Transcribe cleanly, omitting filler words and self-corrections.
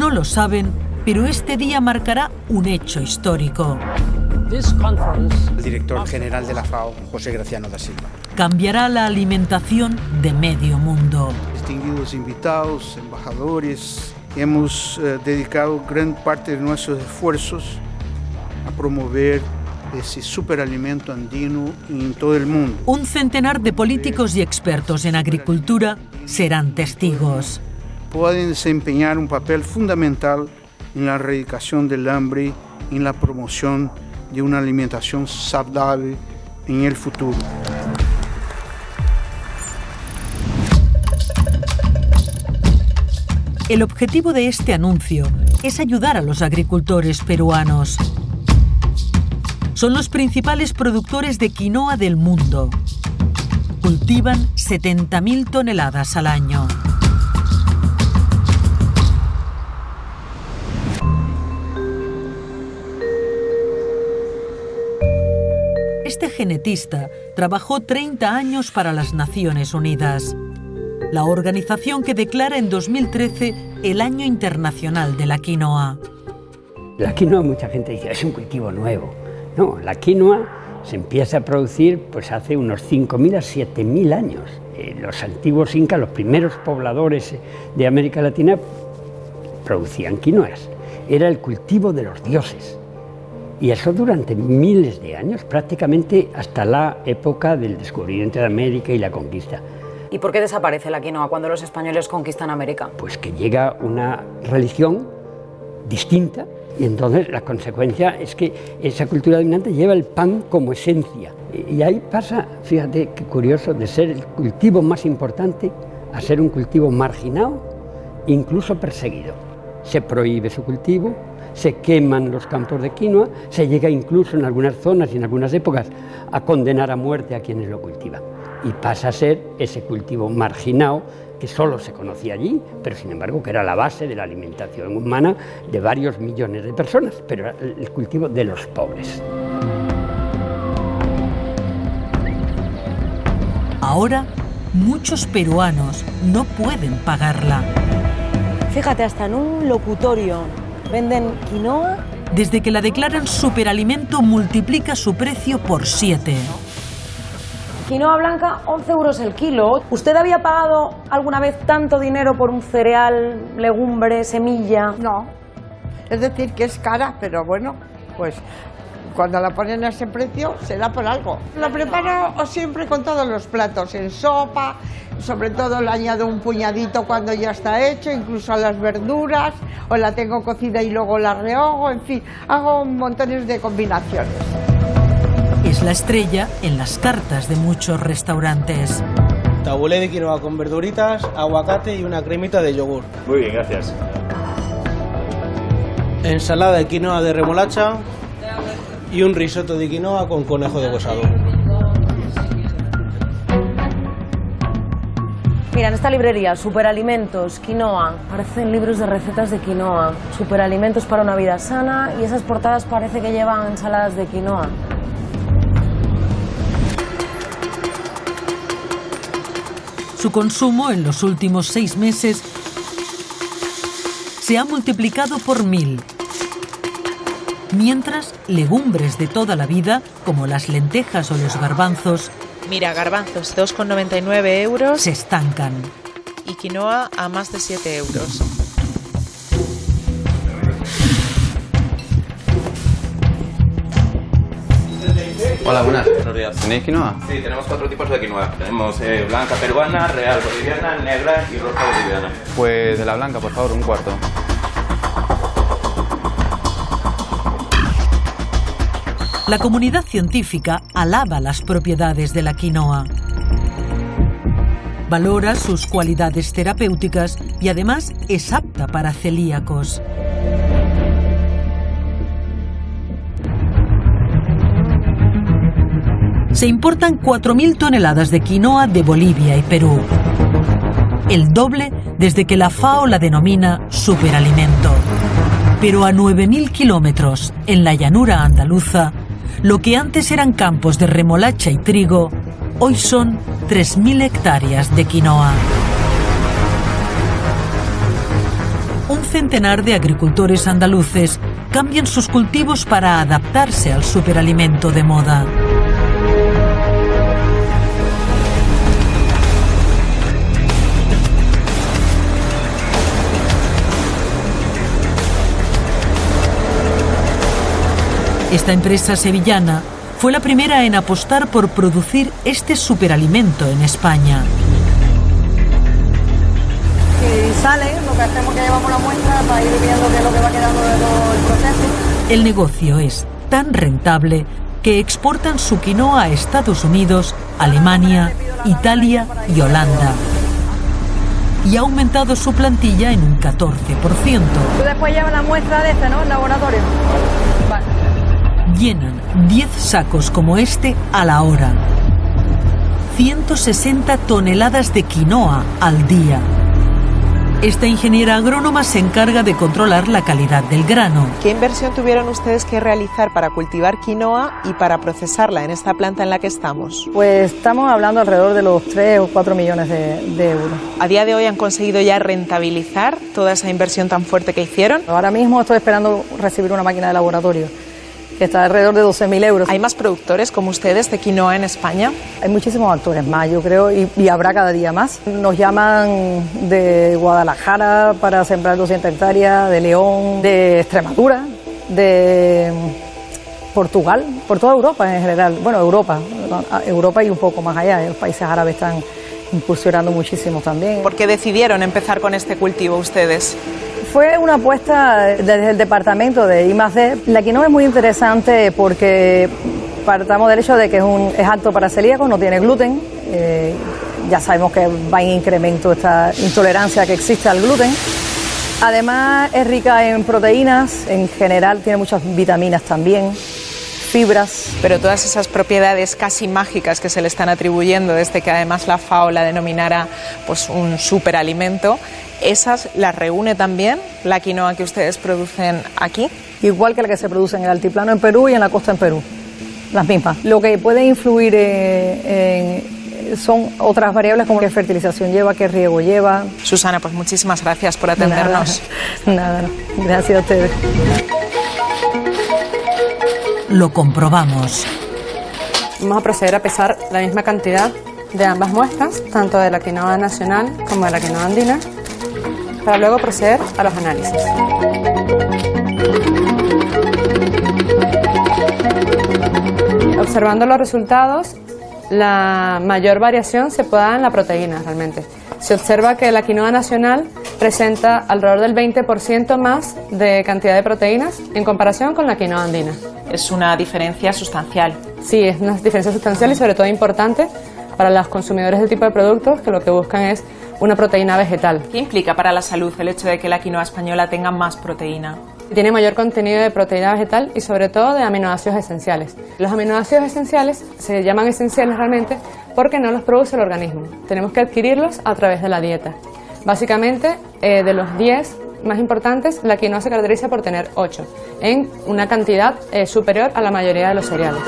No lo saben, pero este día marcará un hecho histórico. El director general de la FAO, José Graciano da Silva. Cambiará la alimentación de medio mundo. Distinguidos invitados, embajadores, hemos dedicado gran parte de nuestros esfuerzos a promover ese superalimento andino en todo el mundo. Un centenar de políticos y expertos en agricultura serán testigos. Pueden desempeñar un papel fundamental en la erradicación del hambre y en la promoción de una alimentación saludable en el futuro. El objetivo de este anuncio es ayudar a los agricultores peruanos. Son los principales productores de quinoa del mundo. Cultivan 70.000 toneladas al año. Este genetista trabajó 30 años para las Naciones Unidas, la organización que declara en 2013 el Año Internacional de la Quinoa. La quinoa, mucha gente dice, es un cultivo nuevo. No, la quinoa se empieza a producir pues hace unos 5.000 a 7.000 años. Los antiguos incas, los primeros pobladores de América Latina, producían quinoas. Era el cultivo de los dioses. Y eso durante miles de años, prácticamente hasta la época del descubrimiento de América y la conquista. ¿Y por qué desaparece la quinoa cuando los españoles conquistan América? Pues que llega una religión distinta y entonces la consecuencia es que esa cultura dominante lleva el pan como esencia. Y ahí pasa, fíjate qué curioso, de ser el cultivo más importante a ser un cultivo marginado, incluso perseguido. Se prohíbe su cultivo, se queman los campos de quinoa, se llega incluso en algunas zonas y en algunas épocas a condenar a muerte a quienes lo cultivan. Y pasa a ser ese cultivo marginado que solo se conocía allí, pero sin embargo que era la base de la alimentación humana de varios millones de personas, pero era el cultivo de los pobres. Ahora, muchos peruanos no pueden pagarla. Fíjate, hasta en un locutorio venden quinoa. Desde que la declaran superalimento, multiplica su precio por 7. Quinoa blanca, 11 euros el kilo. ¿Usted había pagado alguna vez tanto dinero por un cereal, legumbre, semilla? No, es decir, que es cara, pero bueno, pues cuando la ponen a ese precio será por algo. La preparo siempre con todos los platos, en sopa, sobre todo le añado un puñadito cuando ya está hecho, incluso a las verduras, o la tengo cocida y luego la rehogo, en fin, hago montones de combinaciones. Es la estrella en las cartas de muchos restaurantes. Tabulé de quinoa con verduritas, aguacate y una cremita de yogur. Muy bien, gracias. Ensalada de quinoa de remolacha y un risotto de quinoa con conejo de huesado. Mira, en esta librería, superalimentos, quinoa, parecen libros de recetas de quinoa, superalimentos para una vida sana, y esas portadas parece que llevan ensaladas de quinoa. Su consumo en los últimos 6 meses se ha multiplicado por 1000. Mientras, legumbres de toda la vida, como las lentejas o los garbanzos, mira, garbanzos 2,99 euros, se estancan. Y quinoa a más de 7 euros. Hola, buenas. Buenos días. ¿Tenéis quinoa? Sí, tenemos 4 tipos de quinoa. Tenemos blanca peruana, real boliviana, negra y roja boliviana. Pues de la blanca, por favor, un cuarto. La comunidad científica alaba las propiedades de la quinoa. Valora sus cualidades terapéuticas y además es apta para celíacos. Se importan 4.000 toneladas de quinoa de Bolivia y Perú. El doble desde que la FAO la denomina superalimento. Pero a 9.000 kilómetros, en la llanura andaluza, lo que antes eran campos de remolacha y trigo, hoy son 3.000 hectáreas de quinoa. un centenar de agricultores andaluces cambian sus cultivos para adaptarse al superalimento de moda. Esta empresa sevillana fue la primera en apostar por producir este superalimento en España. Si sale, lo que hacemos es que llevamos la muestra para ir viendo qué es lo que va quedando de todo el proceso. El negocio es tan rentable que exportan su quinoa a Estados Unidos, Alemania, Italia y Holanda. Y ha aumentado su plantilla en un 14%. Tú después llevas la muestra de este, ¿no? El laboratorio. Vale. Llenan 10 sacos como este a la hora. 160 toneladas de quinoa al día. Esta ingeniera agrónoma se encarga de controlar la calidad del grano. ¿Qué inversión tuvieron ustedes que realizar para cultivar quinoa y para procesarla en esta planta en la que estamos? Pues estamos hablando alrededor de los 3 o 4 millones de euros. ¿A día de hoy han conseguido ya rentabilizar toda esa inversión tan fuerte que hicieron? Ahora mismo estoy esperando recibir una máquina de laboratorio, que está alrededor de 12.000 euros. ¿Hay más productores como ustedes de quinoa en España? Hay muchísimos actores más, yo creo, y habrá cada día más. Nos llaman de Guadalajara para sembrar 200 hectáreas, de León, de Extremadura, de Portugal, por toda Europa en general. Bueno, Europa y un poco más allá, los países árabes están incursionando muchísimo también. ¿Por qué decidieron empezar con este cultivo ustedes? Fue una apuesta desde el departamento de I+D. La quinoa es muy interesante porque partamos del hecho de que es apto para celíacos, no tiene gluten. Ya sabemos que va en incremento esta intolerancia que existe al gluten. Además es rica en proteínas, en general tiene muchas vitaminas también, fibras. Pero todas esas propiedades casi mágicas que se le están atribuyendo desde que además la FAO la denominara pues un superalimento, ¿esas las reúne también la quinoa que ustedes producen aquí? Igual que la que se produce en el altiplano en Perú y en la costa en Perú, las mismas. Lo que puede influir son otras variables como qué fertilización lleva, qué riego lleva. Susana, pues muchísimas gracias por atendernos. Nada, gracias a ustedes. Lo comprobamos. Vamos a proceder a pesar la misma cantidad de ambas muestras, tanto de la quinoa nacional como de la quinoa andina, para luego proceder a los análisis. Observando los resultados, la mayor variación se puede dar en la proteína realmente. Se observa que la quinoa nacional presenta alrededor del 20% más de cantidad de proteínas en comparación con la quinoa andina. Es una diferencia sustancial. Sí, es una diferencia sustancial y sobre todo importante para los consumidores de tipo de productos que lo que buscan es una proteína vegetal. ¿Qué implica para la salud el hecho de que la quinoa española tenga más proteína? Tiene mayor contenido de proteína vegetal y sobre todo de aminoácidos esenciales. Los aminoácidos esenciales se llaman esenciales realmente porque no los produce el organismo. Tenemos que adquirirlos a través de la dieta. Básicamente, de los 10 más importantes, la quinoa se caracteriza por tener 8, en una cantidad superior a la mayoría de los cereales.